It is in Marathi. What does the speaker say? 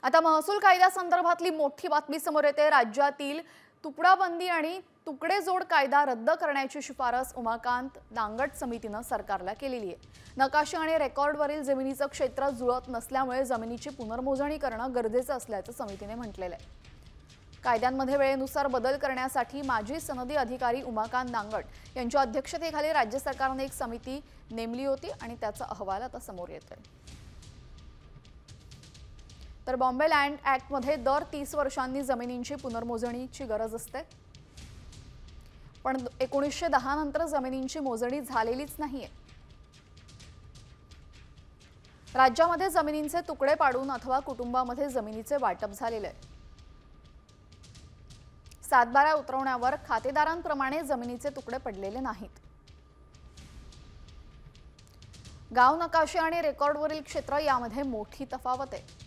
आता महसूल कायद्यासंदर्भातली मोठी बातमी समोर येते। राज्यातील तुकडाबंदी आणि तुकडे जोड कायदा रद्द करण्याची शिफारस उमाकांत दांगट समितीने सरकारला केलेली आहे। नकाशे आणि रेकॉर्डवरील जमिनीचं क्षेत्र जुळत नसल्यामुळे जमिनीची पुनर्मोजणी करणं गरजेचं असल्याचं समितीने म्हटलेलं आहे। कायद्यांमध्ये वेळेनुसार बदल करण्यासाठी माजी सनदी अधिकारी उमाकांत दांगट यांच्या अध्यक्षतेखाली राज्य सरकारने एक समिती नेमली होती आणि त्याचा अहवाल आता समोर येतोय। तर बॉम्बे लँड ऍक्ट मध्ये दर 30 वर्षांनी जमिनींची पुनर्मोजणीची गरज असते, पण 1910 नंतर जमिनींची मोजणी झालेलीच नाहीये। राज्यामध्ये जमिनींचे तुकडे पाडून अथवा कुटुंबामध्ये जमिनीचे वाटप झालेले आहे। सातबारा उतरवण्यावर खातेदारांप्रमाणे जमिनीचे तुकडे पडलेले नाहीत। गाव नकाशे आणि रेकॉर्डवरील क्षेत्र यामध्ये मोठी तफावत आहे।